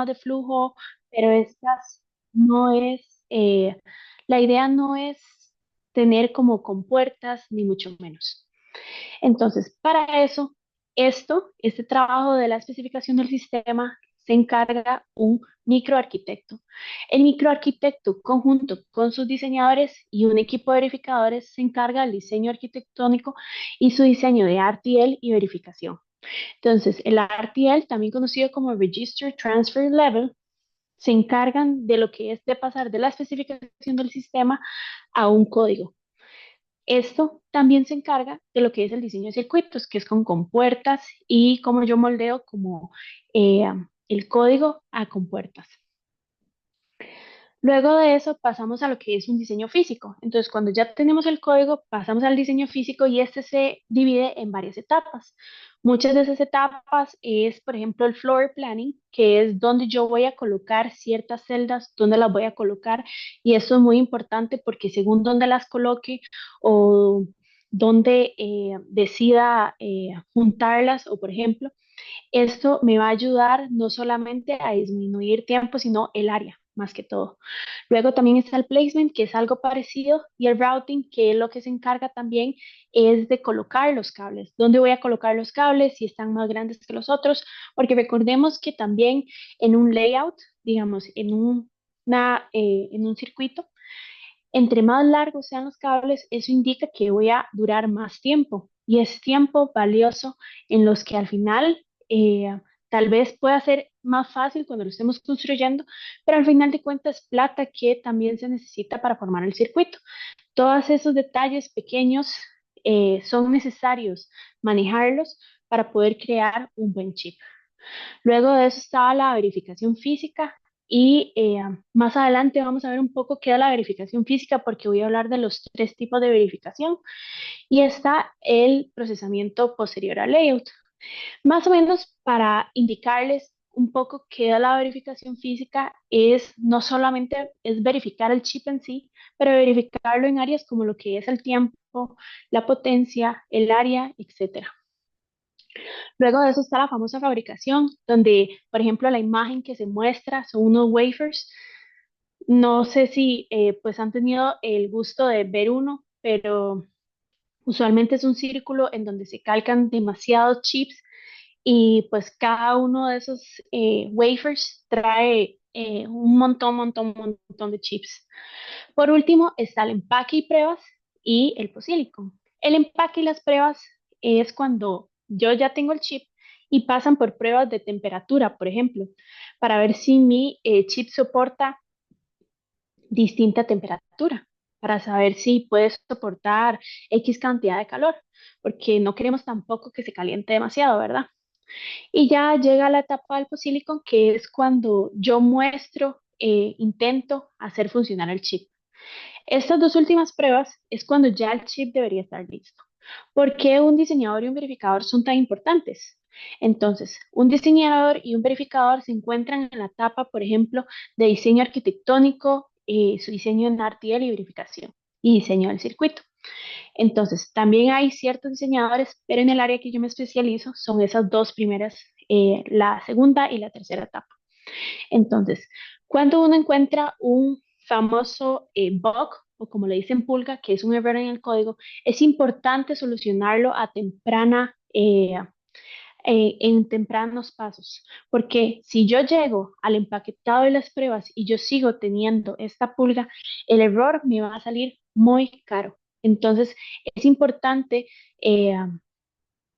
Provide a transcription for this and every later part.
diagramas de flujo, pero estas no es, la idea no es tener como compuertas, ni mucho menos. Entonces, para eso, este trabajo de la especificación del sistema se encarga un microarquitecto. El microarquitecto, conjunto con sus diseñadores y un equipo de verificadores, se encarga del diseño arquitectónico y su diseño de RTL y verificación. Entonces, el RTL, también conocido como Register Transfer Level, se encargan de lo que es de pasar de la especificación del sistema a un código. Esto también se encarga de lo que es el diseño de circuitos, que es con compuertas y como yo moldeo como eh, el código a compuertas. Luego de eso pasamos a lo que es un diseño físico. Entonces, cuando ya tenemos el código, pasamos al diseño físico y este se divide en varias etapas. Muchas de esas etapas es, por ejemplo, el floor planning, que es donde yo voy a colocar ciertas celdas, dónde las voy a colocar. Y esto es muy importante porque según dónde las coloque o dónde decida juntarlas, o por ejemplo, esto me va a ayudar no solamente a disminuir tiempo, sino el área, más que todo. Luego también está el placement, que es algo parecido, y el routing, que es lo que se encarga también es de colocar los cables. ¿Dónde voy a colocar los cables? Si están más grandes que los otros, porque recordemos que también en un layout, digamos, en un circuito, entre más largos sean los cables, eso indica que voy a durar más tiempo y es tiempo valioso en los que al final tal vez pueda ser más fácil cuando lo estemos construyendo, pero al final de cuentas plata que también se necesita para formar el circuito. Todos esos detalles pequeños son necesarios manejarlos para poder crear un buen chip. Luego de eso estaba la verificación física y más adelante vamos a ver un poco qué es la verificación física porque voy a hablar de los tres tipos de verificación y está el procesamiento posterior al layout. Más o menos para indicarles un poco qué es la verificación física es no solamente es verificar el chip en sí, pero verificarlo en áreas como lo que es el tiempo, la potencia, el área, etcétera. Luego de eso está la famosa fabricación, donde, por ejemplo, la imagen que se muestra son unos wafers. No sé si pues han tenido el gusto de ver uno, pero usualmente es un círculo en donde se calcan demasiados chips y pues cada uno de esos wafers trae un montón de chips. Por último está el empaque y pruebas y el posílico. El empaque y las pruebas es cuando yo ya tengo el chip y pasan por pruebas de temperatura, por ejemplo, para ver si mi chip soporta distinta temperatura, para saber si puede soportar X cantidad de calor, porque no queremos tampoco que se caliente demasiado, ¿verdad? Y ya llega la etapa del posílico, que es cuando yo muestro, intento hacer funcionar el chip. Estas dos últimas pruebas es cuando ya el chip debería estar listo. ¿Por qué un diseñador y un verificador son tan importantes? Entonces, un diseñador y un verificador se encuentran en la etapa, por ejemplo, de diseño arquitectónico, su diseño en RTL y verificación y diseño del circuito. Entonces, también hay ciertos diseñadores, pero en el área que yo me especializo son esas dos primeras, la segunda y la tercera etapa. Entonces, cuando uno encuentra un famoso bug, o como le dicen pulga, que es un error en el código, es importante solucionarlo a en tempranos pasos, porque si yo llego al empaquetado de las pruebas y yo sigo teniendo esta pulga, el error me va a salir muy caro. Entonces, es importante eh,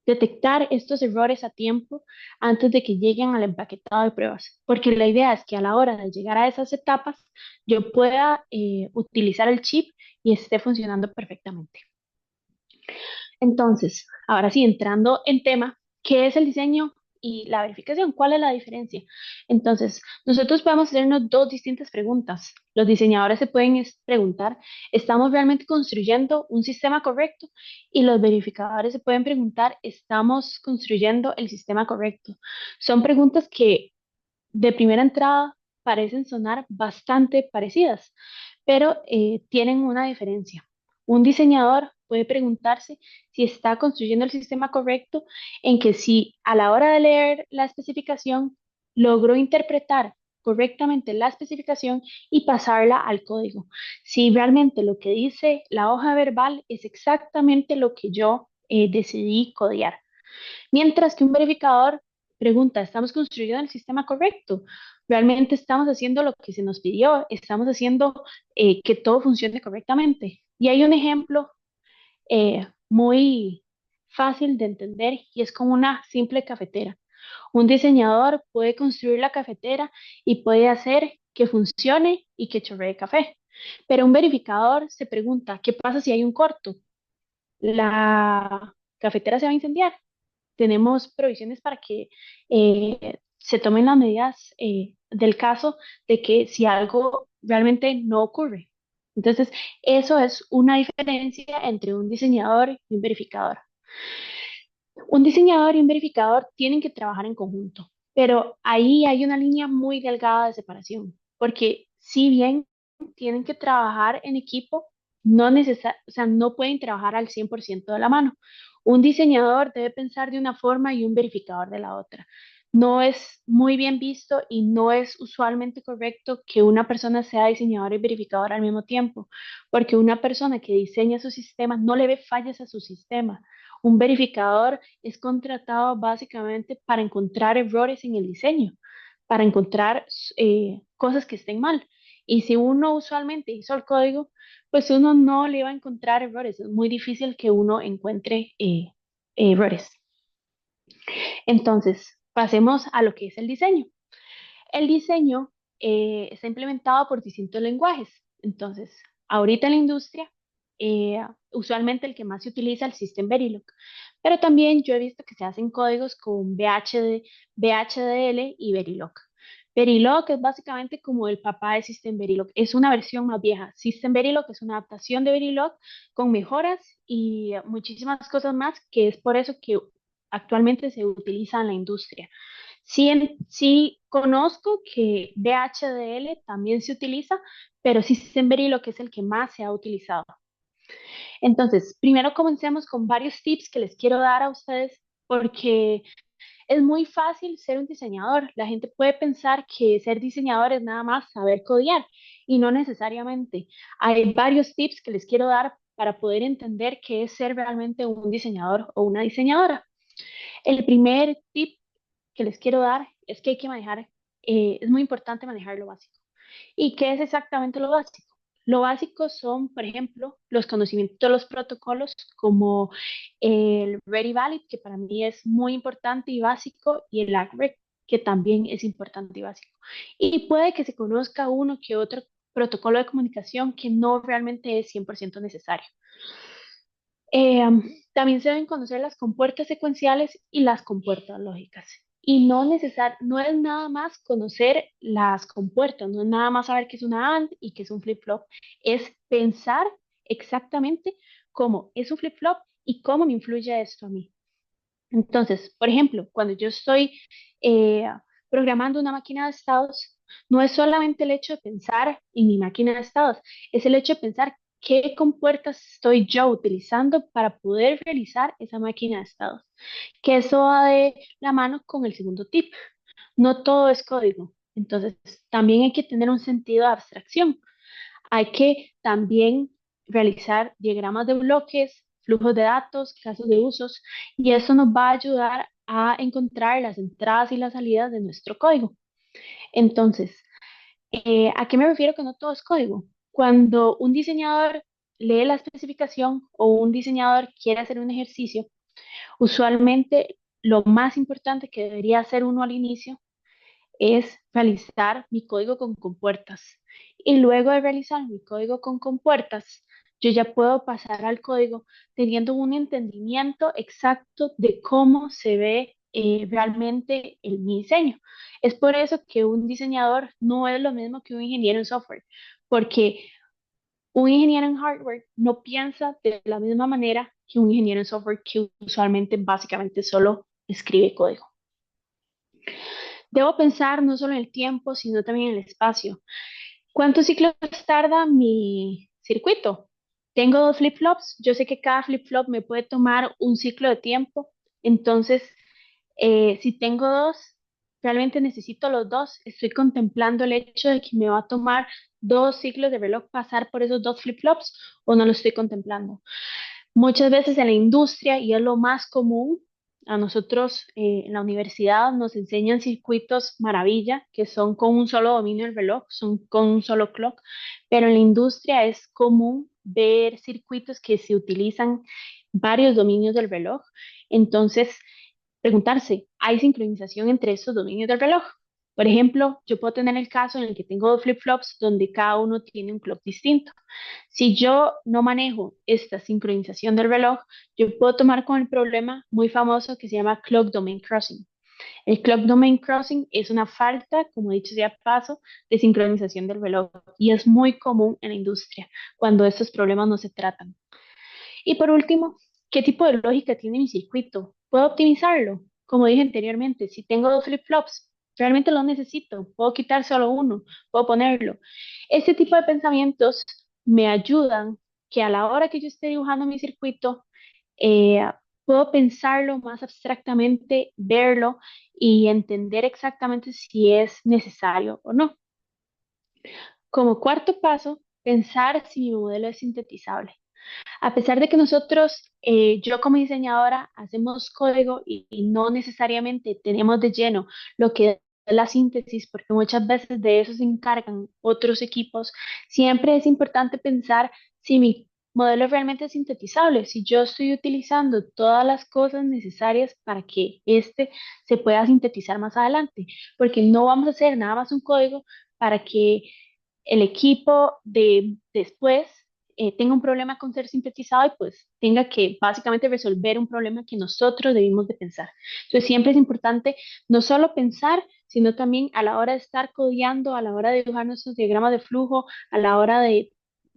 detectar estos errores a tiempo antes de que lleguen al empaquetado de pruebas, porque la idea es que a la hora de llegar a esas etapas yo pueda utilizar el chip y esté funcionando perfectamente. Entonces, ahora sí, entrando en tema, ¿qué es el diseño y la verificación? ¿Cuál es la diferencia? Entonces, nosotros podemos hacernos dos distintas preguntas. Los diseñadores se pueden preguntar, ¿estamos realmente construyendo un sistema correcto? Y los verificadores se pueden preguntar, ¿estamos construyendo el sistema correcto? Son preguntas que de primera entrada parecen sonar bastante parecidas, pero tienen una diferencia. Un diseñador puede preguntarse si está construyendo el sistema correcto, en que si a la hora de leer la especificación logró interpretar correctamente la especificación y pasarla al código. Si realmente lo que dice la hoja verbal es exactamente lo que yo decidí codear. Mientras que un verificador pregunta, ¿estamos construyendo el sistema correcto? ¿Realmente estamos haciendo lo que se nos pidió? ¿Estamos haciendo que todo funcione correctamente? Y hay un ejemplo muy fácil de entender y es como una simple cafetera. Un diseñador puede construir la cafetera y puede hacer que funcione y que chorree café. Pero un verificador se pregunta, ¿qué pasa si hay un corto? ¿La cafetera se va a incendiar? Tenemos provisiones para que se tomen las medidas del caso de que si algo realmente no ocurre. Entonces, eso es una diferencia entre un diseñador y un verificador. Un diseñador y un verificador tienen que trabajar en conjunto, pero ahí hay una línea muy delgada de separación, porque si bien tienen que trabajar en equipo, o sea, no pueden trabajar al 100% de la mano. Un diseñador debe pensar de una forma y un verificador de la otra. No es muy bien visto y no es usualmente correcto que una persona sea diseñador y verificador al mismo tiempo, porque una persona que diseña su sistema no le ve fallas a su sistema. Un verificador es contratado básicamente para encontrar errores en el diseño, para encontrar cosas que estén mal. Y si uno usualmente hizo el código, pues uno no le va a encontrar errores. Es muy difícil que uno encuentre errores. Entonces, pasemos a lo que es el diseño. El diseño está implementado por distintos lenguajes. Entonces, ahorita en la industria, usualmente el que más se utiliza es el System Verilog, pero también yo he visto que se hacen códigos con VHDL y Verilog. Verilog es básicamente como el papá de System Verilog, es una versión más vieja. System Verilog es una adaptación de Verilog con mejoras y muchísimas cosas más, que es por eso que actualmente se utiliza en la industria. Sí, sí conozco que VHDL también se utiliza, pero sí Semberi lo que es el que más se ha utilizado. Entonces, primero comencemos con varios tips que les quiero dar a ustedes porque es muy fácil ser un diseñador. La gente puede pensar que ser diseñador es nada más saber codear y no necesariamente. Hay varios tips que les quiero dar para poder entender qué es ser realmente un diseñador o una diseñadora. El primer tip que les quiero dar es que hay que manejar, es muy importante manejar lo básico. ¿Y qué es exactamente lo básico? Lo básico son, por ejemplo, los conocimientos de los protocolos como el Ready Valid, que para mí es muy importante y básico, y el ACREC, que también es importante y básico. Y puede que se conozca uno que otro protocolo de comunicación que no realmente es 100% necesario. Eh, También se deben conocer las compuertas secuenciales y las compuertas lógicas. Y no es nada más conocer las compuertas, no es nada más saber qué es una AND y qué es un flip-flop, es pensar exactamente cómo es un flip-flop y cómo me influye esto a mí. Entonces, por ejemplo, cuando yo estoy eh, programando una máquina de estados, no es solamente el hecho de pensar en mi máquina de estados, es el hecho de pensar qué compuertas estoy yo utilizando para poder realizar esa máquina de estados. Que eso va de la mano con el segundo tip. No todo es código. Entonces, también hay que tener un sentido de abstracción. Hay que también realizar diagramas de bloques, flujos de datos, casos de usos, y eso nos va a ayudar a encontrar las entradas y las salidas de nuestro código. Entonces, ¿a qué me refiero que no todo es código? Cuando un diseñador lee la especificación o un diseñador quiere hacer un ejercicio, usualmente lo más importante que debería hacer uno al inicio es realizar mi código con compuertas. Y luego de realizar mi código con compuertas, yo ya puedo pasar al código teniendo un entendimiento exacto de cómo se ve realmente mi diseño. Es por eso que un diseñador no es lo mismo que un ingeniero en software, porque un ingeniero en hardware no piensa de la misma manera que un ingeniero en software que usualmente básicamente solo escribe código. Debo pensar no solo en el tiempo, sino también en el espacio. ¿Cuántos ciclos tarda mi circuito? Tengo dos flip-flops. Yo sé que cada flip-flop me puede tomar un ciclo de tiempo. Entonces, si tengo dos, realmente necesito los dos, estoy contemplando el hecho de que me va a tomar 2 ciclos de reloj pasar por esos 2 flip-flops o no lo estoy contemplando. Muchas veces en la industria, y es lo más común, a nosotros en la universidad nos enseñan circuitos maravilla, que son con un solo dominio del reloj, son con un solo clock, pero en la industria es común ver circuitos que se utilizan varios dominios del reloj. Entonces, preguntarse, ¿hay sincronización entre estos dominios del reloj? Por ejemplo, yo puedo tener el caso en el que tengo 2 flip-flops donde cada uno tiene un clock distinto. Si yo no manejo esta sincronización del reloj, yo puedo tomar con el problema muy famoso que se llama Clock Domain Crossing. El Clock Domain Crossing es una falta, como he dicho ya paso, de sincronización del reloj y es muy común en la industria cuando estos problemas no se tratan. Y por último, ¿qué tipo de lógica tiene mi circuito? ¿Puedo optimizarlo? Como dije anteriormente, si tengo 2 flip-flops, realmente lo necesito. Puedo quitar solo uno, puedo ponerlo. Este tipo de pensamientos me ayudan que a la hora que yo esté dibujando mi circuito, eh, puedo pensarlo más abstractamente, verlo y entender exactamente si es necesario o no. Como cuarto paso, pensar si mi modelo es sintetizable. A pesar de que nosotros, yo como diseñadora, hacemos código y no necesariamente tenemos de lleno lo que es la síntesis, porque muchas veces de eso se encargan otros equipos, siempre es importante pensar si mi modelo es realmente sintetizable, si yo estoy utilizando todas las cosas necesarias para que este se pueda sintetizar más adelante, porque no vamos a hacer nada más un código para que el equipo de después tenga un problema con ser sintetizado y pues tenga que básicamente resolver un problema que nosotros debimos de pensar. Entonces siempre es importante no solo pensar, sino también a la hora de estar codeando, a la hora de dibujar nuestros diagramas de flujo, a la hora de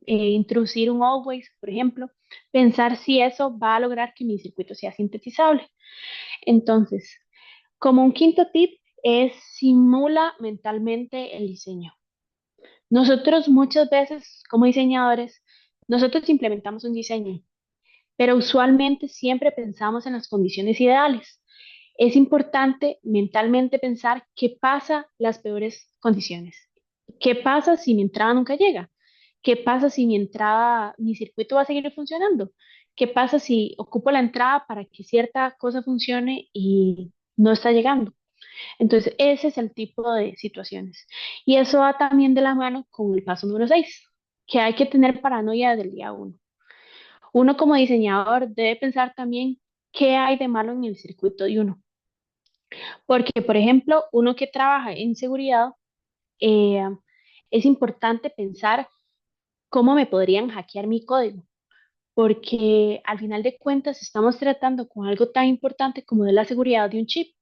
introducir un always, por ejemplo, pensar si eso va a lograr que mi circuito sea sintetizable. Entonces, como un quinto tip es simula mentalmente el diseño. Nosotros muchas veces, como diseñadores, nosotros implementamos un diseño, pero usualmente siempre pensamos en las condiciones ideales. Es importante mentalmente pensar qué pasa las peores condiciones. ¿Qué pasa si mi entrada nunca llega? ¿Qué pasa si mi entrada, mi circuito va a seguir funcionando? ¿Qué pasa si ocupo la entrada para que cierta cosa funcione y no está llegando? Entonces, ese es el tipo de situaciones. Y eso va también de la mano con el paso número 6, que hay que tener paranoia desde el día uno. Uno como diseñador debe pensar también qué hay de malo en el circuito de uno. Porque, por ejemplo, uno que trabaja en seguridad, eh, es importante pensar cómo me podrían hackear mi código. Porque al final de cuentas estamos tratando con algo tan importante como de la seguridad de un chip.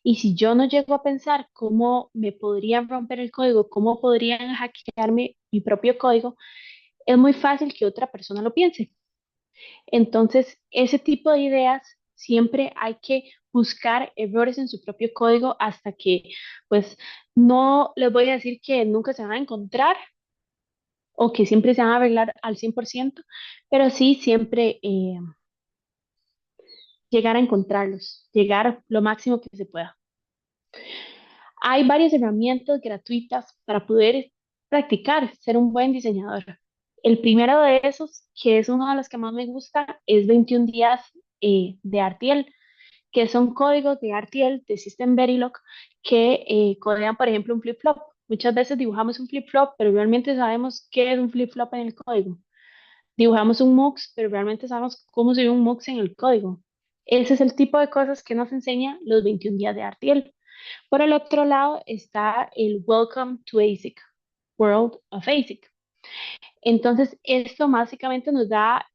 Y si yo no llego a pensar cómo me podrían romper el código, cómo podrían hackearme mi propio código, es muy fácil que otra persona lo piense. Entonces, ese tipo de ideas siempre hay que buscar errores en su propio código hasta que, pues, no les voy a decir que nunca se van a encontrar o que siempre se van a arreglar al 100%, pero sí siempre llegar a encontrarlos, llegar lo máximo que se pueda. Hay varias herramientas gratuitas para poder practicar ser un buen diseñador. El primero de esos, que es uno de los que más me gusta, es 21 días de RTL, que son códigos de RTL, de System Verilog, que codean, por ejemplo, un flip-flop. Muchas veces dibujamos un flip-flop, pero realmente sabemos qué es un flip-flop en el código. Dibujamos un MUX, pero realmente sabemos cómo se ve un MUX en el código. Ese es el tipo de cosas que nos enseña los 21 días de RTL. Por el otro lado está el Welcome to ASIC, World of ASIC. Entonces, esto básicamente nos da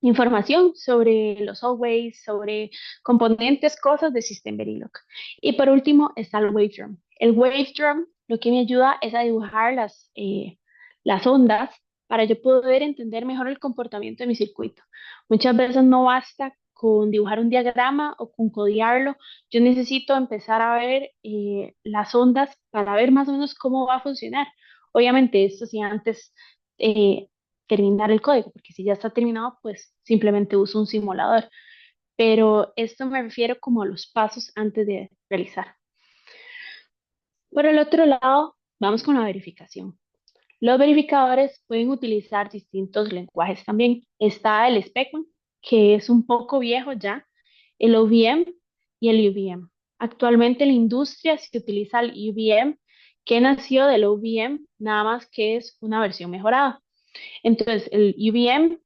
información sobre los always, sobre componentes, cosas de System Verilog. Y por último está el Wavedrum. El Wavedrum lo que me ayuda es a dibujar las ondas para yo poder entender mejor el comportamiento de mi circuito. Muchas veces no basta con dibujar un diagrama o con codearlo, yo necesito empezar a ver las ondas para ver más o menos cómo va a funcionar. Obviamente, esto sí antes eh, terminar el código, porque si ya está terminado, pues simplemente uso un simulador. Pero esto me refiero como a los pasos antes de realizar. Por el otro lado, vamos con la verificación. Los verificadores pueden utilizar distintos lenguajes también. Está el Speckman, que es un poco viejo ya, el OVM y el UVM. Actualmente en la industria se utiliza el UVM, que nació del OVM, nada más que es una versión mejorada. Entonces, el UVM,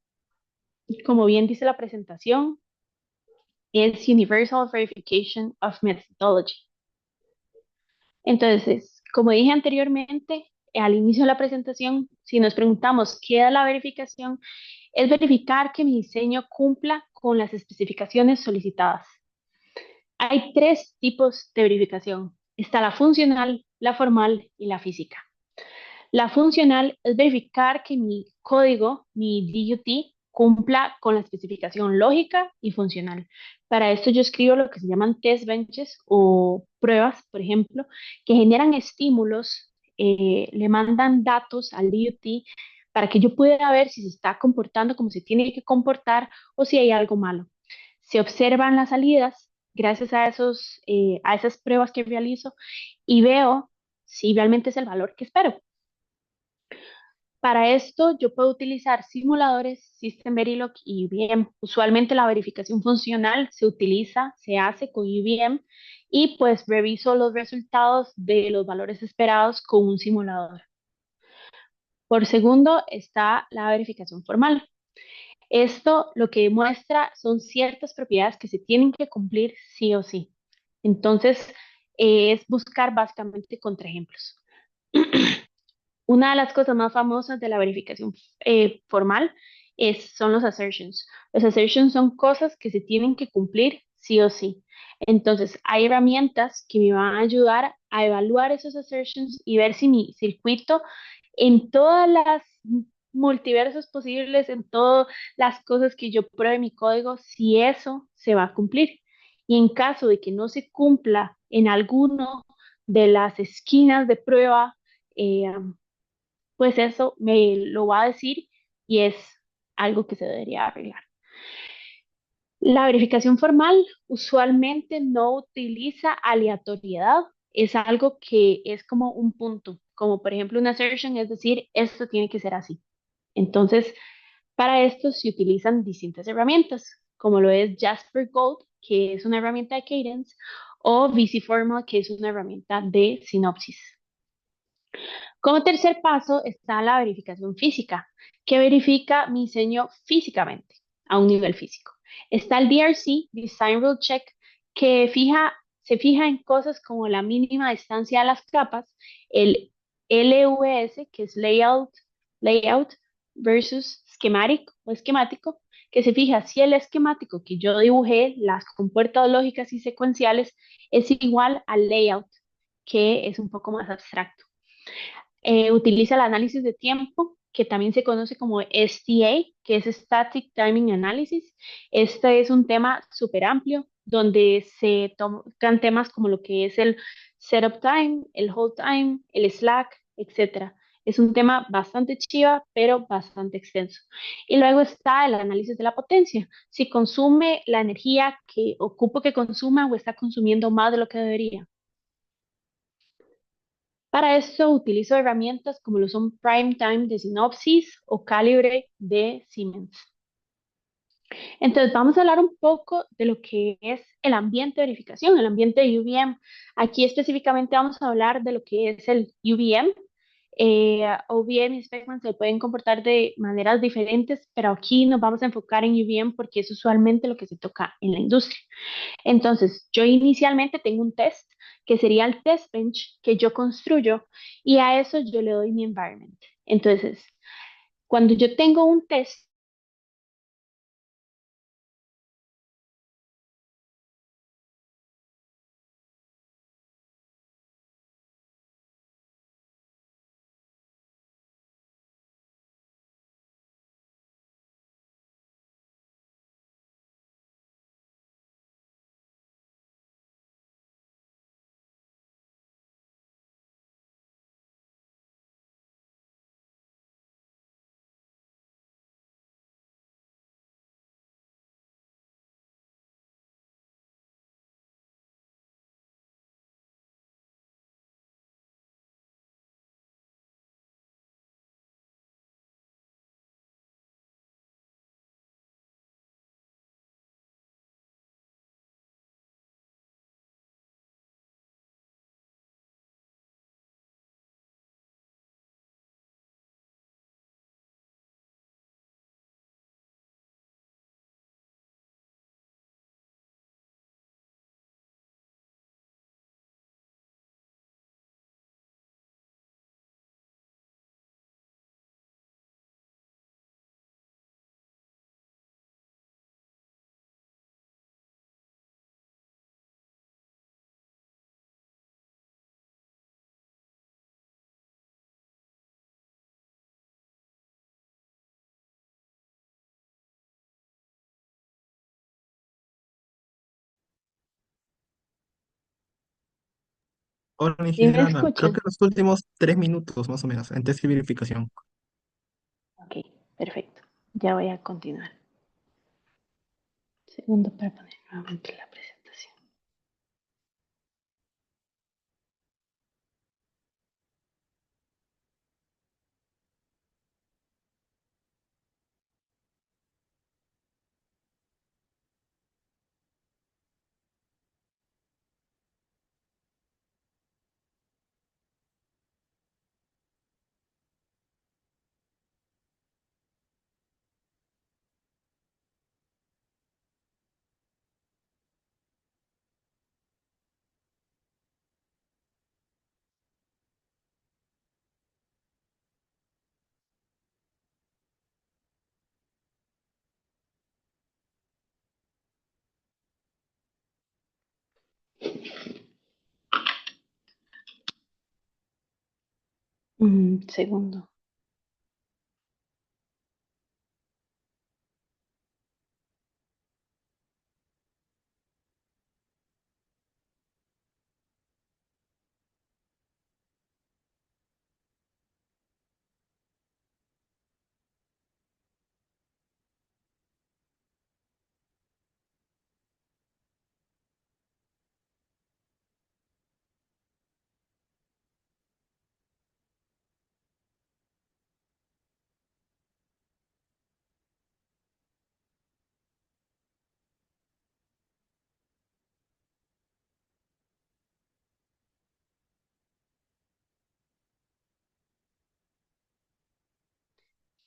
como bien dice la presentación, es Universal Verification of Methodology. Entonces, como dije anteriormente, al inicio de la presentación, si nos preguntamos qué es la verificación, es verificar que mi diseño cumpla con las especificaciones solicitadas. Hay tres tipos de verificación. Está la funcional, la formal y la física. La funcional es verificar que mi código, mi DUT, cumpla con la especificación lógica y funcional. Para esto yo escribo lo que se llaman test benches o pruebas, por ejemplo, que generan estímulos, le mandan datos al DUT para que yo pueda ver si se está comportando como se tiene que comportar o si hay algo malo. Se observan las salidas gracias a esas pruebas que realizo y veo si realmente es el valor que espero. Para esto, yo puedo utilizar simuladores, System Verilog y UVM. Usualmente la verificación funcional se hace con UVM y pues reviso los resultados de los valores esperados con un simulador. Por segundo está la verificación formal. Esto lo que muestra son ciertas propiedades que se tienen que cumplir sí o sí. Entonces, es buscar básicamente contraejemplos. Una de las cosas más famosas de la verificación formal son los assertions. Los assertions son cosas que se tienen que cumplir sí o sí. Entonces, hay herramientas que me van a ayudar a evaluar esos assertions y ver si mi circuito en todas las multiversos posibles, en todas las cosas que yo pruebe mi código, si eso se va a cumplir. Y en caso de que no se cumpla en alguno de las esquinas de prueba, eh, pues eso me lo va a decir y es algo que se debería arreglar. La verificación formal usualmente no utiliza aleatoriedad, es algo que es como un punto, como por ejemplo una assertion, es decir, esto tiene que ser así. Entonces, para esto se utilizan distintas herramientas, como lo es Jasper Gold, que es una herramienta de Cadence, o VC Formal, que es una herramienta de sinopsis. Como tercer paso está la verificación física, que verifica mi diseño físicamente, a un nivel físico. Está el DRC, Design Rule Check, que se fija en cosas como la mínima distancia a las capas, el LVS, que es layout versus schematic o esquemático, que se fija si el esquemático que yo dibujé, las compuertas lógicas y secuenciales, es igual al layout, que es un poco más abstracto. Utiliza el análisis de tiempo, que también se conoce como STA, que es Static Timing Analysis. Este es un tema súper amplio donde se tocan temas como lo que es el setup time, el hold time, el slack, etcétera. Es un tema bastante chiva, pero bastante extenso. Y luego está el análisis de la potencia. Si consume la energía que ocupo que consuma o está consumiendo más de lo que debería. Para esto utilizo herramientas como lo son PrimeTime de Synopsys o Calibre de Siemens. Entonces vamos a hablar un poco de lo que es el ambiente de verificación, el ambiente de UVM. Aquí específicamente vamos a hablar de lo que es el UVM. OVM y Specman se pueden comportar de maneras diferentes, pero aquí nos vamos a enfocar en UVM porque es usualmente lo que se toca en la industria. Entonces, yo inicialmente tengo un test que sería el test bench que yo construyo y a eso yo le doy mi environment. Entonces, cuando yo tengo un test, Hola, ¿Sí me Nigel, creo que escuchan? los últimos 3 minutos más o menos en test y verificación. Ok, perfecto. Ya voy a continuar. Segundo para poner nuevamente la presentación. Segundo.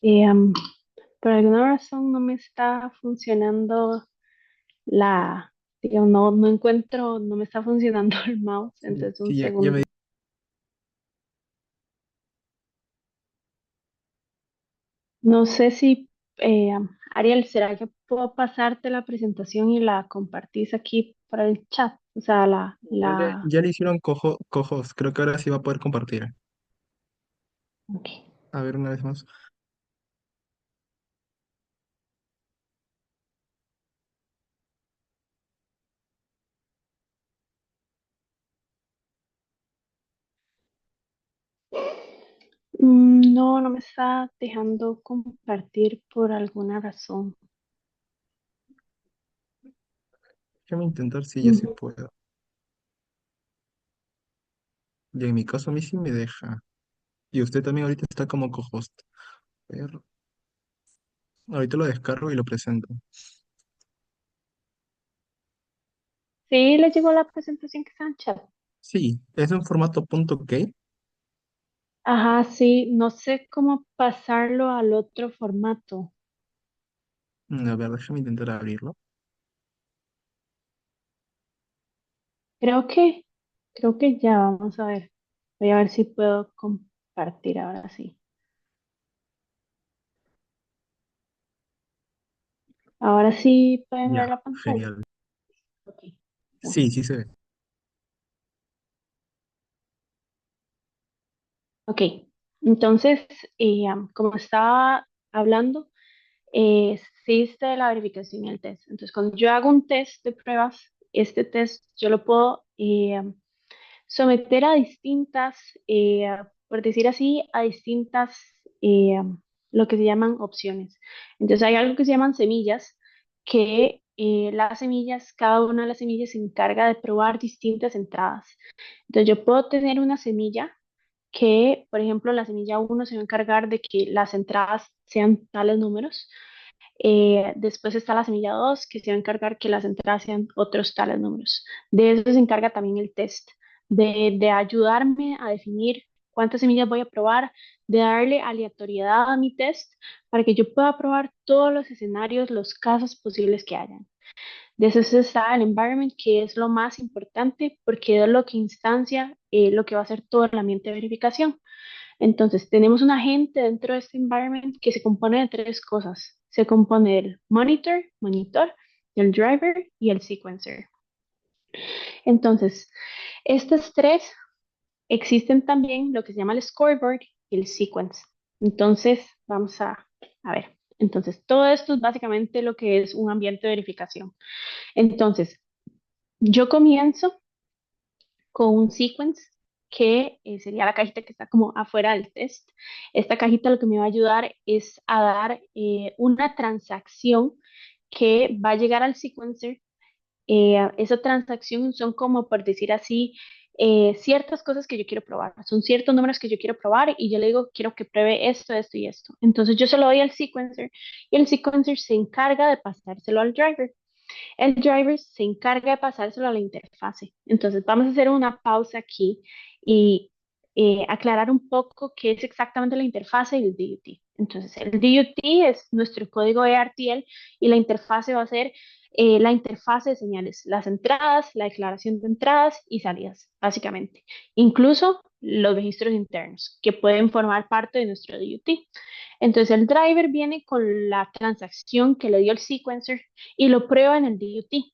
Eh, am, por alguna razón no me está funcionando la, digamos, no encuentro, no me está funcionando el mouse, Sí, entonces un sí, ya me segundo. No sé si, Ariel, ¿será que puedo pasarte la presentación y la compartís aquí por el chat? O sea, ya le hicieron cojos, creo que ahora sí va a poder compartir. ok. A ver, una vez más. No, no me está dejando compartir por alguna razón. Déjame intentar si ya sí Ujú. puedo. Y en mi caso a mí sí me deja. Y usted también ahorita está como co-host. A ver, ahorita lo descargo y lo presento. Sí, le llegó la presentación que está en chat. Sí, es en formato .k. Ajá, sí, no sé cómo pasarlo al otro formato. A ver, déjame intentar abrirlo. Creo que, creo que ya, vamos a ver. Voy a ver si puedo compartir ahora sí. Ahora sí pueden ver Ya, la pantalla. genial. Ok, bueno, Sí, sí se ve. ok. Entonces, como estaba hablando, existe la verificación y el test. Entonces, cuando yo hago un test de pruebas, este test yo lo puedo someter a distintas, por decir así, a distintas, eh, lo que se llaman opciones. Entonces hay algo que se llaman semillas, que las semillas, cada una de las semillas se encarga de probar distintas entradas. Entonces yo puedo tener una semilla que, por ejemplo, la semilla uno se va a encargar de que las entradas sean tales números. Después está la semilla 2 que se va a encargar que las entradas sean otros tales números. De eso se encarga también el test, de ayudarme a definir cuántas semillas voy a probar, de darle aleatoriedad a mi test para que yo pueda probar todos los escenarios, los casos posibles que hayan. De eso está el environment, que es lo más importante porque es lo que instancia lo que va a ser todo el ambiente de verificación. Entonces, tenemos un agente dentro de este environment que se compone de tres cosas. Se compone del monitor, del driver y el sequencer. Entonces, estas tres existen también lo que se llama el scoreboard y el sequence. Entonces, a ver. Entonces, todo esto es básicamente lo que es un ambiente de verificación. Entonces, yo comienzo con un sequence. que sería la cajita que está como afuera del test. Esta cajita lo que me va a ayudar es a dar una transacción que va a llegar al sequencer. Esa transacción son como, por decir así, ciertas cosas que yo quiero probar. Son ciertos números que yo quiero probar y yo le digo, quiero que pruebe esto, esto y esto. Entonces yo se lo doy al sequencer y el sequencer se encarga de pasárselo al driver. El driver se encarga de pasárselo a la interfase. Entonces vamos a hacer una pausa aquí y aclarar un poco qué es exactamente la interfase y el DUT. Entonces el DUT es nuestro código ERTL y la interfase va a ser la interfase de señales, las entradas, la declaración de entradas y salidas, básicamente. Incluso los registros internos que pueden formar parte de nuestro DUT. Entonces el driver viene con la transacción que le dio el sequencer y lo prueba en el DUT.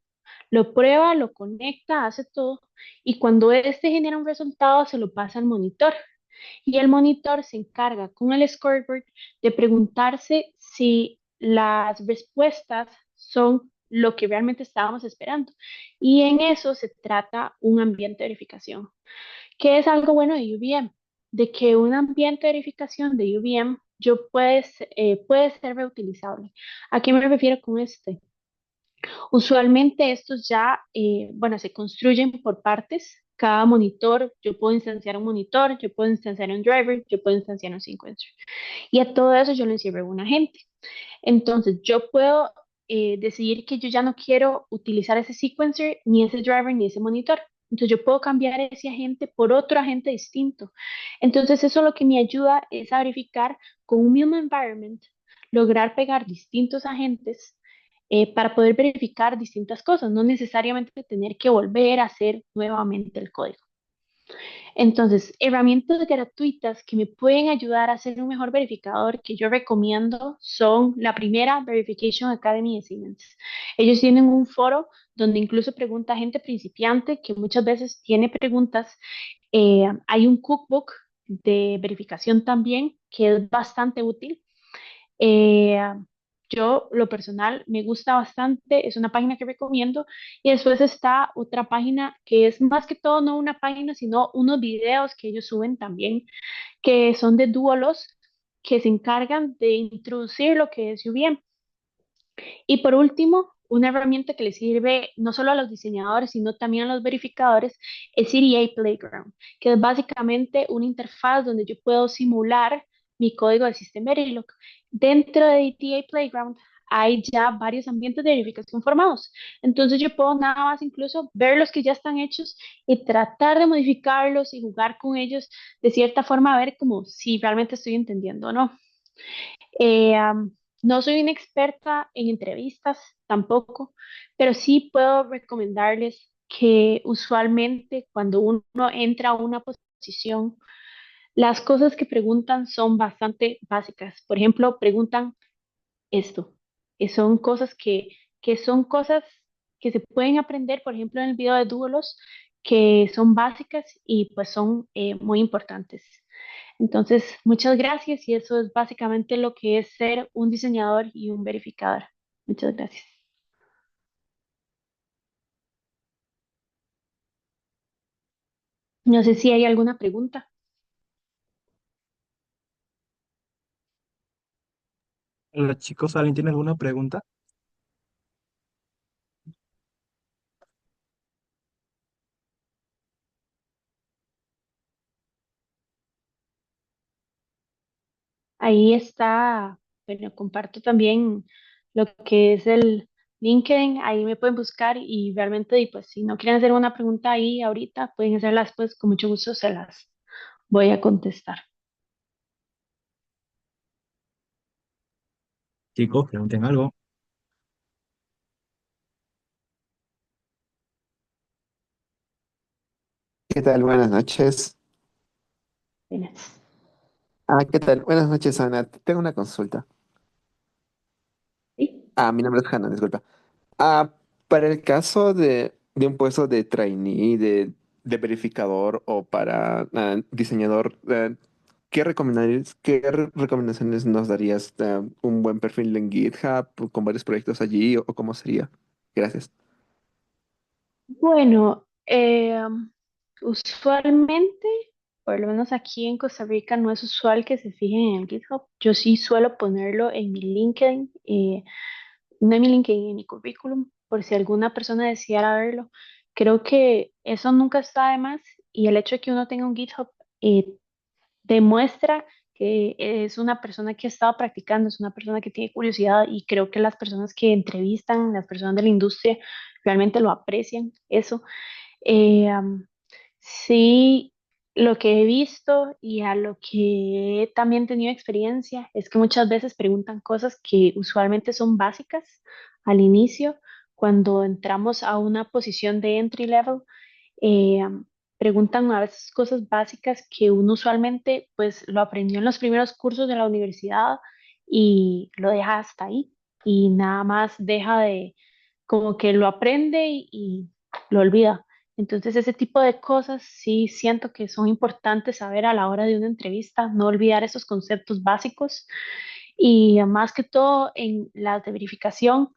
Lo prueba, lo conecta, hace todo y cuando este genera un resultado se lo pasa al monitor y el monitor se encarga con el scoreboard de preguntarse si las respuestas son lo que realmente estábamos esperando. Y en eso se trata un ambiente de verificación. ¿Qué es algo bueno de UVM? De que un ambiente de verificación de UVM puede ser reutilizable. ¿A qué me refiero con este? Usualmente estos ya, bueno, se construyen por partes. Cada monitor, yo puedo instanciar un monitor, yo puedo instanciar un driver, yo puedo instanciar un sequencer. Y a todo eso yo le encierro un agente. Entonces, yo puedo decidir que yo ya no quiero utilizar ese sequencer, ni ese driver, ni ese monitor. Entonces, yo puedo cambiar ese agente por otro agente distinto. Entonces, eso lo que me ayuda es a verificar con un mismo environment, lograr pegar distintos agentes para poder verificar distintas cosas, no necesariamente tener que volver a hacer nuevamente el código. Entonces, herramientas gratuitas que me pueden ayudar a ser un mejor verificador que yo recomiendo son la primera, Verification Academy de Siemens. Ellos tienen un foro donde incluso pregunta a gente principiante que muchas veces tiene preguntas. Hay un cookbook de verificación también que es bastante útil. Eh, yo, lo personal, me gusta bastante, es una página que recomiendo. Y después está otra página que es más que todo no una página, sino unos videos que ellos suben también, que son de Duolos, que se encargan de introducir lo que es UVM. Y por último, una herramienta que le sirve no solo a los diseñadores, sino también a los verificadores, es CDA Playground, que es básicamente una interfaz donde yo puedo simular mi código de System Verilog. Dentro de CDA Playground hay ya varios ambientes de verificación formados. Entonces yo puedo nada más incluso ver los que ya están hechos y tratar de modificarlos y jugar con ellos de cierta forma a ver como si realmente estoy entendiendo o no. No soy una experta en entrevistas tampoco, pero sí puedo recomendarles que usualmente cuando uno entra a una posición, las cosas que preguntan son bastante básicas. Por ejemplo, preguntan esto. Son cosas que son cosas que se pueden aprender, por ejemplo, en el video de Duolos, que son básicas y pues son muy importantes. Entonces, muchas gracias y eso es básicamente lo que es ser un diseñador y un verificador. Muchas gracias. No sé si hay alguna pregunta. Hola chicos, ¿alguien tiene alguna pregunta? Ahí está, bueno, comparto también lo que es el LinkedIn, ahí me pueden buscar y realmente, y pues si no quieren hacer una pregunta ahí ahorita, pueden hacerlas pues con mucho gusto se las voy a contestar. Chicos, pregunten algo. ¿Qué tal? Buenas noches. Apenas. ¿Qué tal? Buenas noches, Ana. Tengo una consulta. ¿Sí? Mi nombre es Hanna, disculpa. Ah, para el caso de un puesto de trainee, de verificador o para diseñador, ¿qué recomendaciones nos darías? ¿Un buen perfil en GitHub con varios proyectos allí o cómo sería? Gracias. Bueno, Usualmente, por lo menos aquí en Costa Rica, no es usual que se fijen en el GitHub. Yo sí suelo ponerlo en mi LinkedIn, no en mi LinkedIn, en mi currículum, por si alguna persona deseara verlo. Creo que eso nunca está de más y el hecho de que uno tenga un GitHub eh, demuestra que es una persona que ha estado practicando, es una persona que tiene curiosidad y creo que las personas que entrevistan, las personas de la industria, realmente lo aprecian, eso. Eh, am, sí, lo que he visto y a lo que he también tenido experiencia es que muchas veces preguntan cosas que usualmente son básicas al inicio, cuando entramos a una posición de entry level. Preguntan a veces cosas básicas que uno usualmente pues lo aprendió en los primeros cursos de la universidad y lo deja hasta ahí y nada más deja de como que lo aprende y lo olvida. Entonces ese tipo de cosas sí siento que son importantes saber a la hora de una entrevista, no olvidar esos conceptos básicos y más que todo en las de verificación.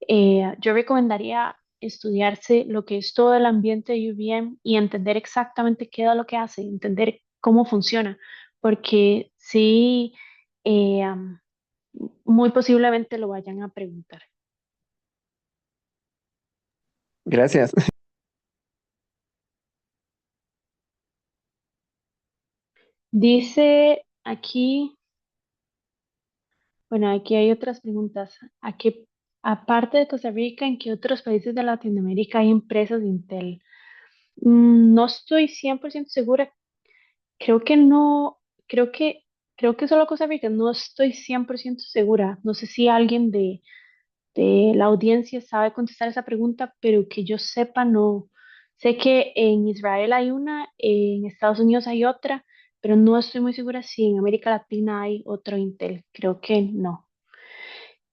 Yo recomendaría estudiarse lo que es todo el ambiente de UVM y entender exactamente qué es lo que hace, entender cómo funciona, porque sí, muy posiblemente lo vayan a preguntar. Gracias. Dice aquí, bueno, aquí hay otras preguntas. ¿A qué, aparte de Costa Rica, en qué otros países de Latinoamérica hay empresas de Intel? No estoy 100% segura. Creo que no, creo que, creo que solo Costa Rica, no estoy 100% segura. No sé si alguien de la audiencia sabe contestar esa pregunta, pero que yo sepa, no. Sé que en Israel hay una, en Estados Unidos hay otra, pero no estoy muy segura si en América Latina hay otro Intel. Creo que no.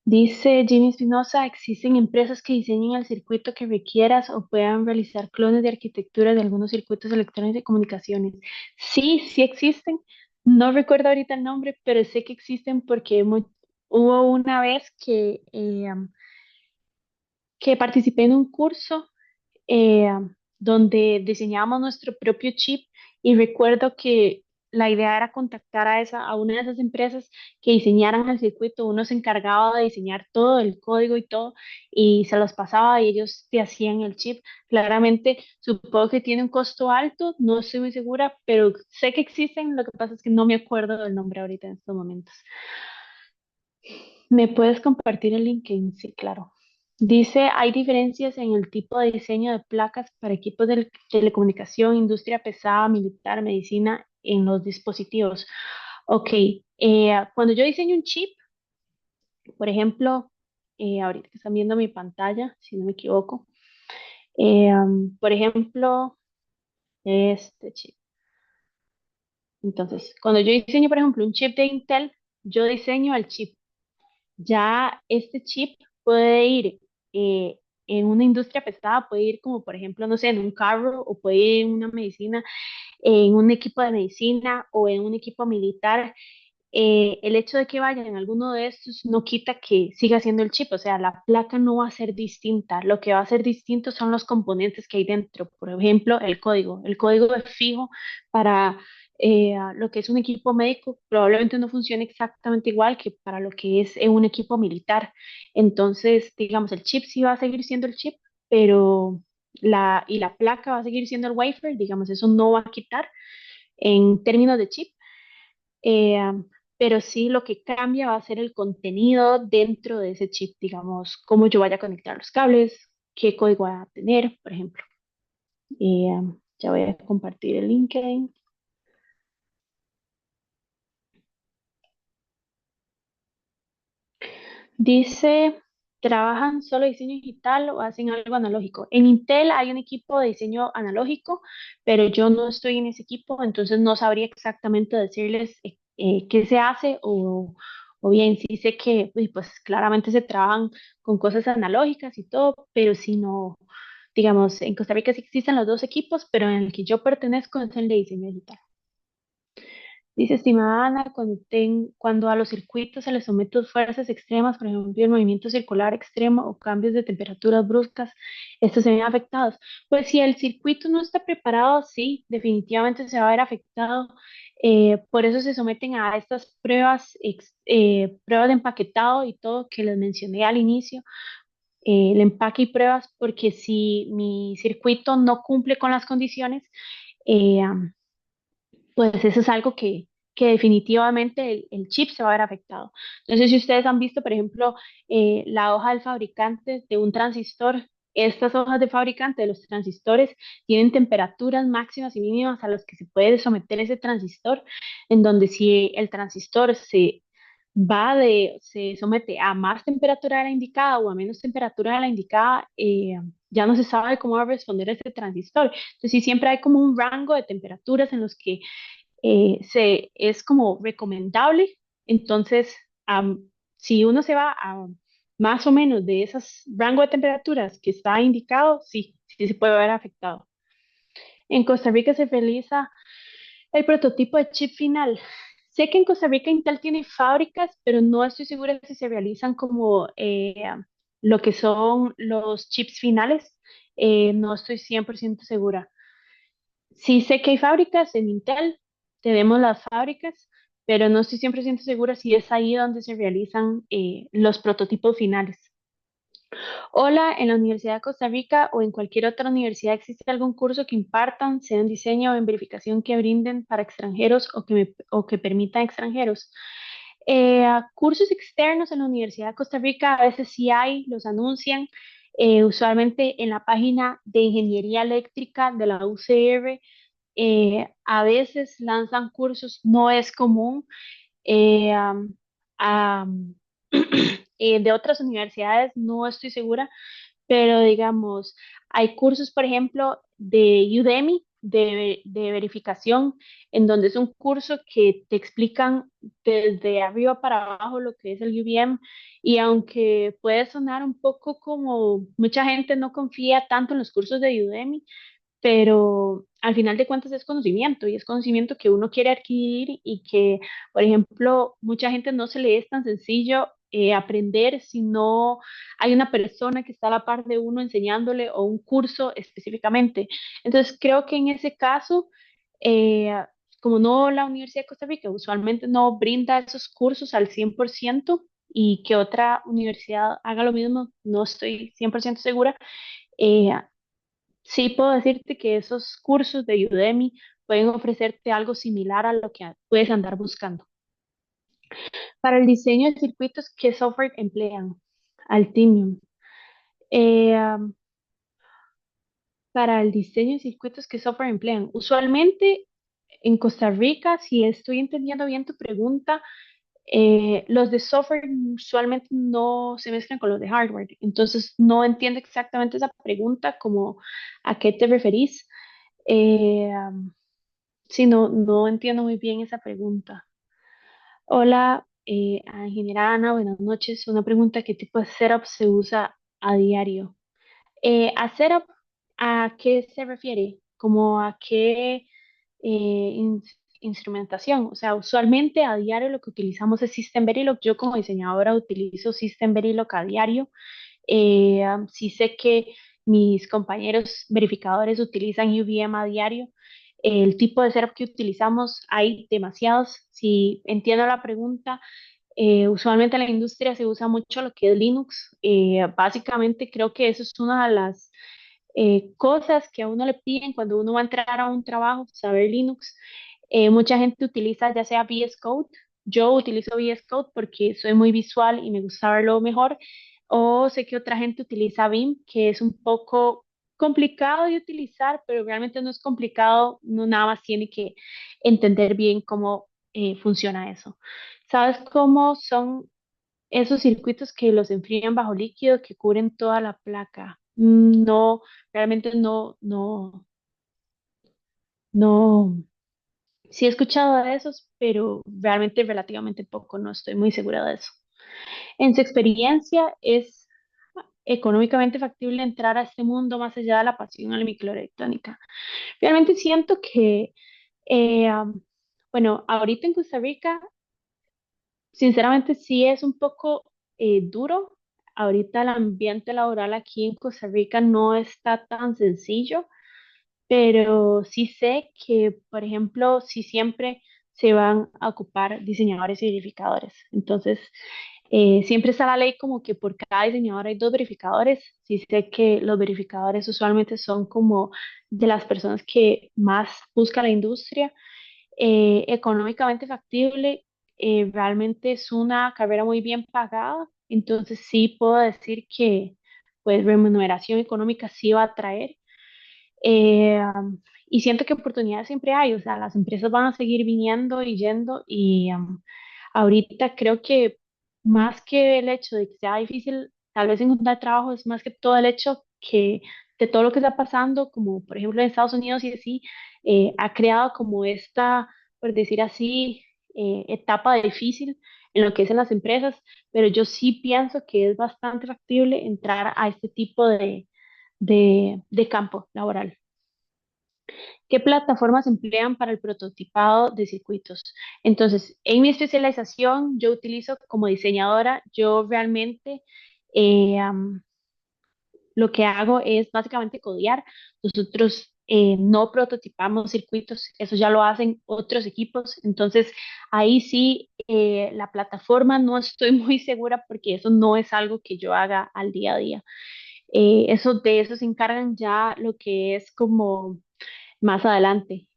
Dice Jimmy Espinosa, ¿existen empresas que diseñen el circuito que requieras o puedan realizar clones de arquitectura de algunos circuitos electrónicos de comunicaciones? Sí, sí existen. No recuerdo ahorita el nombre, pero sé que existen porque hubo una vez que participé en un curso eh, donde diseñábamos nuestro propio chip y recuerdo que la idea era contactar a una de esas empresas que diseñaran el circuito. Uno se encargaba de diseñar todo el código y todo y se los pasaba y ellos te hacían el chip. Claramente, supongo que tiene un costo alto, no estoy muy segura, pero sé que existen, lo que pasa es que no me acuerdo del nombre ahorita en estos momentos. ¿Me puedes compartir el link? Sí, claro. Dice, hay diferencias en el tipo de diseño de placas para equipos de telecomunicación, industria pesada, militar, medicina, en los dispositivos. Ok, cuando yo diseño un chip, por ejemplo, ahorita que están viendo mi pantalla, si no me equivoco, por ejemplo, este chip. Entonces, cuando yo diseño, por ejemplo, un chip de Intel, yo diseño el chip. Ya este chip puede ir eh, en una industria pesada, puede ir como por ejemplo, no sé, en un carro o puede ir en una medicina, en un equipo de medicina o en un equipo militar. El hecho de que vaya en alguno de estos no quita que siga siendo el chip, o sea, la placa no va a ser distinta. Lo que va a ser distinto son los componentes que hay dentro. Por ejemplo, el código. El código es fijo para lo que es un equipo médico, probablemente no funcione exactamente igual que para lo que es un equipo militar. Entonces, digamos, el chip sí va a seguir siendo el chip, pero la placa va a seguir siendo el wafer, digamos, eso no va a quitar en términos de chip. Eh, pero sí lo que cambia va a ser el contenido dentro de ese chip, digamos, cómo yo vaya a conectar los cables, qué código va a tener, por ejemplo. Ya voy a compartir el LinkedIn. Dice, ¿trabajan solo diseño digital o hacen algo analógico? En Intel hay un equipo de diseño analógico, pero yo no estoy en ese equipo, entonces no sabría exactamente decirles qué se hace o bien sí sé que pues claramente se trabajan con cosas analógicas y todo, pero si no, digamos, en Costa Rica sí existen los dos equipos, pero en el que yo pertenezco es el de diseño digital. Dice, estimada Ana, cuando a los circuitos se les someten fuerzas extremas, por ejemplo, el movimiento circular extremo o cambios de temperaturas bruscas, estos se ven afectados. Pues si el circuito no está preparado, sí, definitivamente se va a ver afectado. Por eso se someten a estas pruebas, pruebas de empaquetado y todo que les mencioné al inicio, el empaque y pruebas, porque si mi circuito no cumple con las condiciones, eh, pues eso es algo que definitivamente el chip se va a ver afectado. No sé si ustedes han visto, por ejemplo, la hoja del fabricante de un transistor. Estas hojas de fabricante de los transistores tienen temperaturas máximas y mínimas a las que se puede someter ese transistor, en donde si el transistor se somete a más temperatura de la indicada o a menos temperatura de la indicada, ya no se sabe cómo va a responder ese transistor. Entonces, sí, siempre hay como un rango de temperaturas en los que es como recomendable. Entonces, si uno se va a más o menos de esos rango de temperaturas que está indicado, sí, sí se puede ver afectado. En Costa Rica se realiza el prototipo de chip final. Sé que en Costa Rica Intel tiene fábricas, pero no estoy segura si se realizan como lo que son los chips finales. No estoy 100% segura. Sí sé que hay fábricas en Intel, tenemos las fábricas, pero no estoy 100% segura si es ahí donde se realizan los prototipos finales. Hola, en la Universidad de Costa Rica o en cualquier otra universidad existe algún curso que impartan, sea en diseño o en verificación que brinden para extranjeros o que permitan extranjeros. Cursos externos en la Universidad de Costa Rica a veces sí hay, los anuncian, usualmente en la página de Ingeniería Eléctrica de la UCR. A veces lanzan cursos, no es común. eh, am, am, de otras universidades no estoy segura, pero digamos, hay cursos, por ejemplo, de Udemy, de verificación, en donde es un curso que te explican desde arriba para abajo lo que es el UVM, y aunque puede sonar un poco como mucha gente no confía tanto en los cursos de Udemy, pero al final de cuentas es conocimiento y es conocimiento que uno quiere adquirir y que, por ejemplo, mucha gente no se le es tan sencillo aprender si no hay una persona que está a la par de uno enseñándole o un curso específicamente. Entonces, creo que en ese caso, eh, como no la Universidad de Costa Rica usualmente no brinda esos cursos al 100% y que otra universidad haga lo mismo, no estoy 100% segura. eh, Sí, puedo decirte que esos cursos de Udemy pueden ofrecerte algo similar a lo que puedes andar buscando. Para el diseño de circuitos, ¿qué software emplean? Altium. Eh, um, para el diseño de circuitos, ¿qué software emplean? Usualmente en Costa Rica, si estoy entendiendo bien tu pregunta, los de software usualmente no se mezclan con los de hardware. Entonces, no entiendo exactamente esa pregunta, como a qué te referís. Eh, Sí, no entiendo muy bien esa pregunta. Hola, ingeniera Ana, buenas noches. Una pregunta, ¿qué tipo de setup se usa a diario? A setup, ¿a qué se refiere? ¿Como a qué instrumentación? O sea, usualmente a diario lo que utilizamos es System Verilog. Yo como diseñadora utilizo System Verilog a diario. Sí sé que mis compañeros verificadores utilizan UVM a diario. El tipo de setup que utilizamos, hay demasiados. Si entiendo la pregunta, usualmente en la industria se usa mucho lo que es Linux. Básicamente creo que eso es una de las cosas que a uno le piden cuando uno va a entrar a un trabajo, saber Linux. Mucha gente utiliza ya sea VS Code. Yo utilizo VS Code porque soy muy visual y me gusta verlo mejor. O sé que otra gente utiliza Vim, que es un poco complicado de utilizar, pero realmente no es complicado, no nada más tiene que entender bien cómo funciona eso. ¿Sabes cómo son esos circuitos que los enfrían bajo líquido que cubren toda la placa? No, realmente no. Sí he escuchado de esos, pero realmente relativamente poco, no estoy muy segura de eso. En su experiencia, ¿es económicamente factible entrar a este mundo más allá de la pasión a la microelectrónica? Realmente siento que eh, Bueno, ahorita en Costa Rica, sinceramente sí es un poco duro. Ahorita el ambiente laboral aquí en Costa Rica no está tan sencillo, pero sí sé que, por ejemplo, sí siempre se van a ocupar diseñadores y verificadores. Entonces, siempre está la ley como que por cada diseñador hay dos verificadores. Sí sé que los verificadores usualmente son como de las personas que más busca la industria, económicamente factible. Realmente es una carrera muy bien pagada, entonces sí puedo decir que pues remuneración económica sí va a traer. Y siento que oportunidades siempre hay, o sea, las empresas van a seguir viniendo y yendo y ahorita creo que más que el hecho de que sea difícil tal vez encontrar trabajo, es más que todo el hecho que de todo lo que está pasando, como por ejemplo en Estados Unidos y así, ha creado como esta, por decir así, etapa difícil en lo que es en las empresas, pero yo sí pienso que es bastante factible entrar a este tipo de campo laboral. ¿Qué plataformas se emplean para el prototipado de circuitos? Entonces, en mi especialización, yo utilizo como diseñadora, yo realmente lo que hago es básicamente codear. Nosotros no prototipamos circuitos, eso ya lo hacen otros equipos. Entonces, ahí sí, la plataforma no estoy muy segura porque eso no es algo que yo haga al día a día. De eso se encargan ya lo que es como más adelante.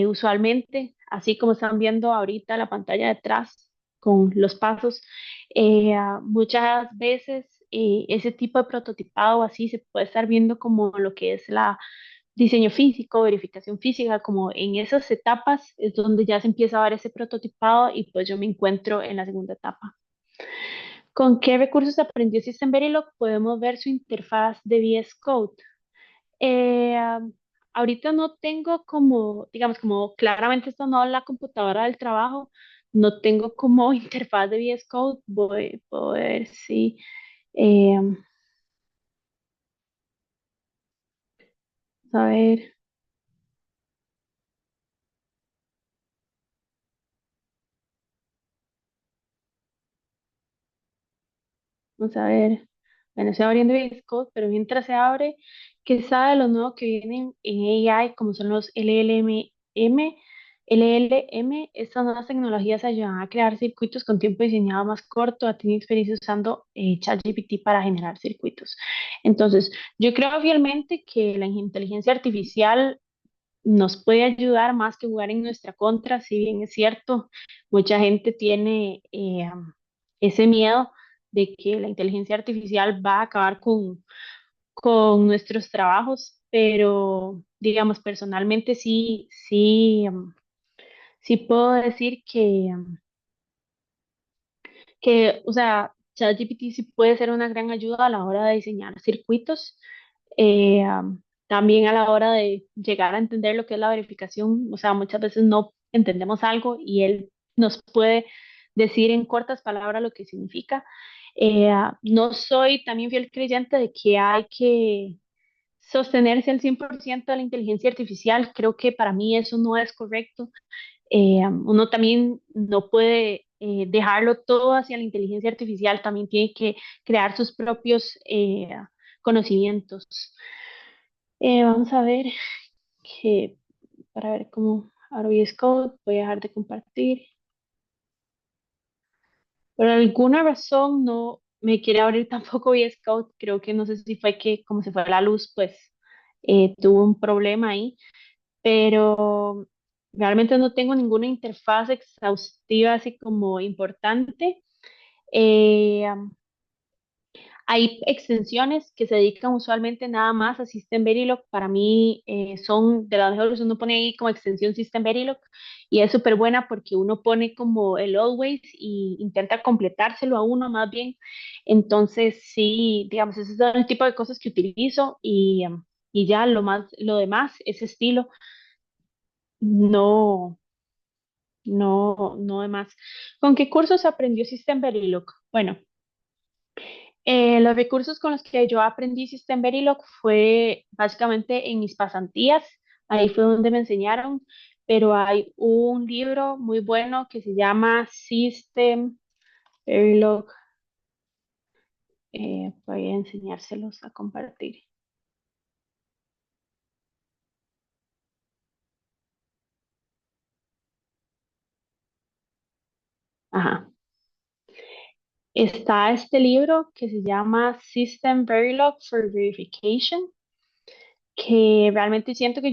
Usualmente, así como están viendo ahorita la pantalla detrás con los pasos, muchas veces ese tipo de prototipado así se puede estar viendo como lo que es la diseño físico, verificación física, como en esas etapas es donde ya se empieza a ver ese prototipado y pues yo me encuentro en la segunda etapa. ¿Con qué recursos aprendió System Verilog? Podemos ver su interfaz de VS Code. Eh, am, Ahorita no tengo como, digamos, como claramente esto no es la computadora del trabajo, no tengo como interfaz de VS Code, puedo ver si, eh, a ver, vamos a ver, bueno, estoy abriendo VS Code, pero mientras se abre, ¿qué sabe de lo nuevo que vienen en AI, como son los LLM? Estas nuevas tecnologías ayudan a crear circuitos con tiempo diseñado más corto. Ha tenido experiencia usando ChatGPT para generar circuitos. Entonces, yo creo fielmente que la inteligencia artificial nos puede ayudar más que jugar en nuestra contra, si bien es cierto, mucha gente tiene ese miedo de que la inteligencia artificial va a acabar con nuestros trabajos, pero digamos, personalmente sí puedo decir que, o sea, ChatGPT sí puede ser una gran ayuda a la hora de diseñar circuitos, también a la hora de llegar a entender lo que es la verificación. O sea, muchas veces no entendemos algo y él nos puede decir en cortas palabras lo que significa. No soy también fiel creyente de que hay que sostenerse al 100% de la inteligencia artificial. Creo que para mí eso no es correcto. Uno también no puede dejarlo todo hacia la inteligencia artificial, también tiene que crear sus propios conocimientos. Vamos a ver que para ver cómo abro VS Code, voy a dejar de compartir. Por alguna razón no me quiere abrir tampoco VS Code, creo que no sé si fue que como se fue la luz, pues tuvo un problema ahí, pero realmente no tengo ninguna interfaz exhaustiva así como importante. Eh, Hay extensiones que se dedican usualmente nada más a System Verilog. Para mí son de las mejores. Uno pone ahí como extensión System Verilog y es súper buena porque uno pone como el always y intenta completárselo a uno más bien. Entonces, sí, digamos, ese es el tipo de cosas que utilizo y ya lo demás, ese estilo, no, no demás. ¿Con qué cursos aprendió System Verilog? Bueno. Los recursos con los que yo aprendí System Verilog fue básicamente en mis pasantías, ahí fue donde me enseñaron, pero hay un libro muy bueno que se llama System Verilog. Voy a enseñárselos a compartir. Ajá. Está este libro que se llama System Verilog for Verification, que realmente siento que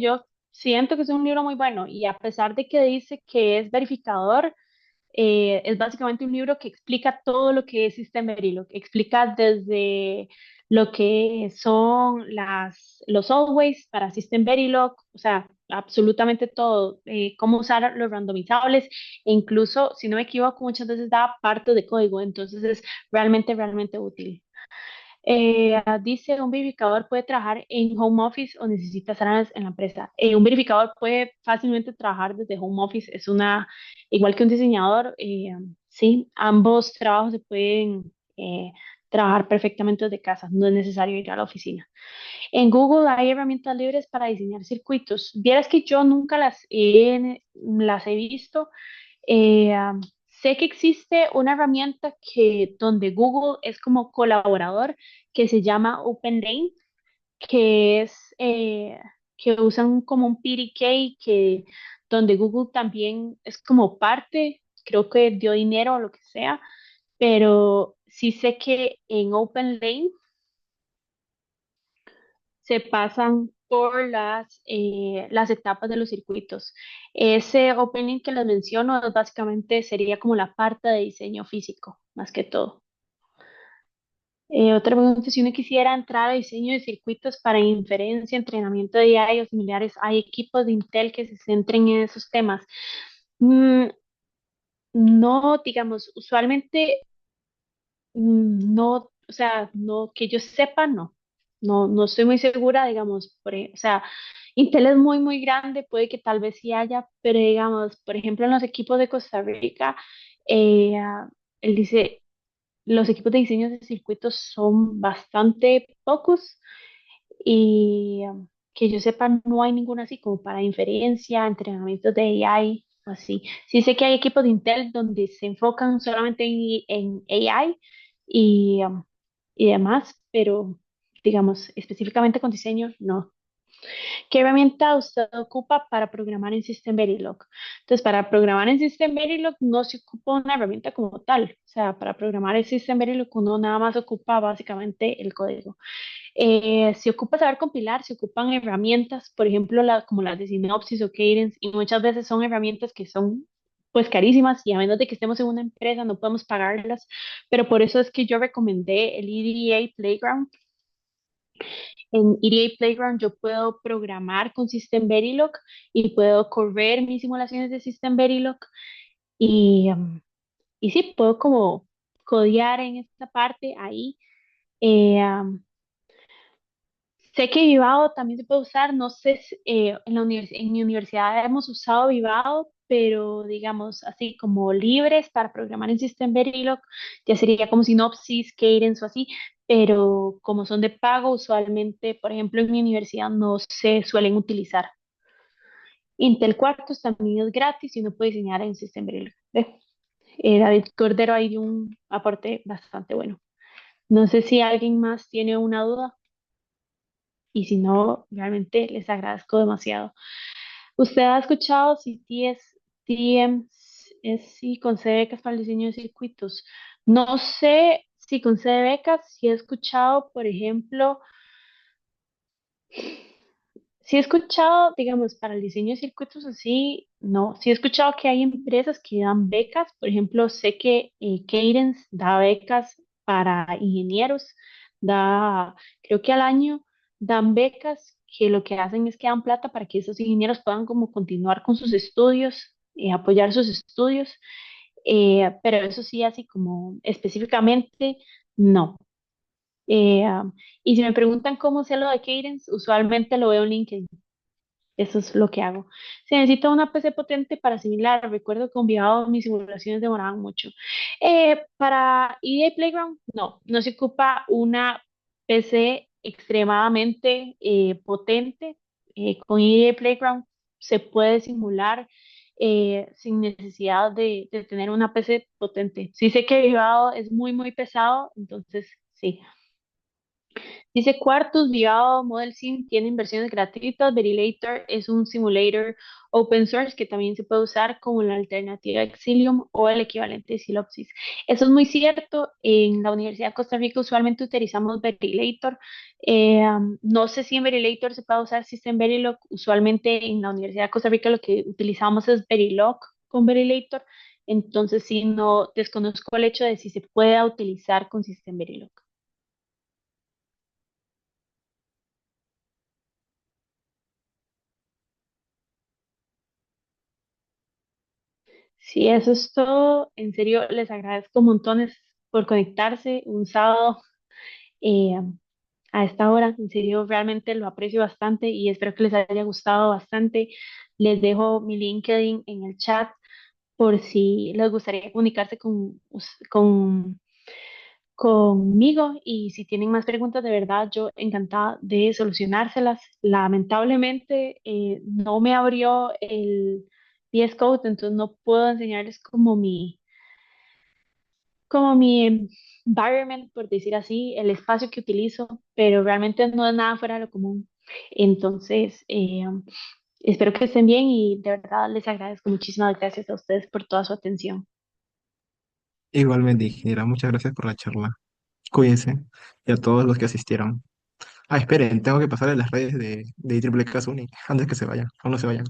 es un libro muy bueno y a pesar de que dice que es verificador, es básicamente un libro que explica todo lo que es System Verilog, explica desde lo que son los always para System Verilog, o sea, absolutamente todo, cómo usar los randomizables e incluso, si no me equivoco, muchas veces da partes de código, entonces es realmente útil. Dice, un verificador puede trabajar en home office o necesita estar en la empresa. Un verificador puede fácilmente trabajar desde home office. Igual que un diseñador, sí, ambos trabajos se pueden trabajar perfectamente desde casa. No es necesario ir a la oficina. En Google hay herramientas libres para diseñar circuitos. Vieras que yo nunca las he visto. Sé que existe una herramienta donde Google es como colaborador que se llama OpenLane, que es que usan como un PDK donde Google también es como parte, creo que dio dinero o lo que sea, pero sí sé que en OpenLane se pasan por las etapas de los circuitos. Ese opening que les menciono básicamente sería como la parte de diseño físico, más que todo. Otra pregunta, si uno quisiera entrar a diseño de circuitos para inferencia, entrenamiento de AI o similares, ¿hay equipos de Intel que se centren en esos temas? Mm, no, digamos, usualmente no, o sea, no, que yo sepa, no. No estoy muy segura, digamos, o sea, Intel es muy grande, puede que tal vez sí haya, pero digamos, por ejemplo, en los equipos de Costa Rica, él dice, los equipos de diseño de circuitos son bastante pocos y que yo sepa, no hay ninguno así como para inferencia, entrenamientos de AI, así. Sí sé que hay equipos de Intel donde se enfocan solamente en AI y demás, pero digamos, específicamente con diseño, no. ¿Qué herramienta usted ocupa para programar en System Verilog? Entonces, para programar en System Verilog no se ocupa una herramienta como tal. O sea, para programar en System Verilog uno nada más ocupa básicamente el código. Se ocupa saber compilar, se ocupan herramientas, por ejemplo, como las de Synopsys o Cadence, y muchas veces son herramientas que son pues carísimas y a menos de que estemos en una empresa no podemos pagarlas, pero por eso es que yo recomendé el EDA Playground. En EDA Playground yo puedo programar con System Verilog y puedo correr mis simulaciones de System Verilog y, y sí, puedo como codear en esta parte ahí. Eh, um, Sé que Vivado también se puede usar, no sé, en mi universidad hemos usado Vivado, pero digamos así como libres para programar en System Verilog, ya sería como Synopsys, Cadence o así, pero como son de pago, usualmente, por ejemplo, en mi universidad no se suelen utilizar. Intel Quartos también es gratis y uno puede diseñar en System Verilog. Ve, David Cordero ahí dio un aporte bastante bueno. No sé si alguien más tiene una duda y si no, realmente les agradezco demasiado. ¿Usted ha escuchado si TM concede becas para el diseño de circuitos? No sé si concede becas, si he escuchado, por ejemplo, si he escuchado, digamos, para el diseño de circuitos así, no, sí he escuchado que hay empresas que dan becas, por ejemplo, sé que Cadence da becas para ingenieros, da, creo que al año dan becas que lo que hacen es que dan plata para que esos ingenieros puedan como continuar con sus estudios, apoyar sus estudios, pero eso sí, así como específicamente, no. Y si me preguntan cómo sé lo de Cadence, usualmente lo veo en LinkedIn. Eso es lo que hago. Se necesita una PC potente para asimilar. Recuerdo que con Vivado mis simulaciones demoraban mucho. Para EDA Playground, no se ocupa una PC extremadamente potente. Con EDA Playground se puede simular sin necesidad de tener una PC potente. Sí sé que Vivado es muy pesado, entonces sí. Dice Quartus, Vivado, Model Sim tienen versiones gratuitas. Verilator es un simulator open source que también se puede usar como la alternativa a Exilium o el equivalente de Silopsys. Eso es muy cierto. En la Universidad de Costa Rica usualmente utilizamos Verilator. No sé si en Verilator se puede usar System Verilog. Usualmente en la Universidad de Costa Rica lo que utilizamos es Verilog con Verilator. Entonces, sí, no desconozco el hecho de si se pueda utilizar con System Verilog. Sí, eso es todo. En serio, les agradezco montones por conectarse un sábado eh, a esta hora. En serio, realmente lo aprecio bastante y espero que les haya gustado bastante. Les dejo mi LinkedIn en el chat por si les gustaría comunicarse conmigo y si tienen más preguntas, de verdad, yo encantada de solucionárselas. Lamentablemente, no me abrió el VS Code, entonces no puedo enseñarles como mi environment, por decir así, el espacio que utilizo, pero realmente no es nada fuera de lo común. Entonces, espero que estén bien y de verdad les agradezco muchísimas gracias a ustedes por toda su atención. Igualmente, ingeniera, muchas gracias por la charla. Cuídense y a todos los que asistieron. Ah, esperen, tengo que pasarle las redes de IEEE Suni antes que se vayan, o no se vayan.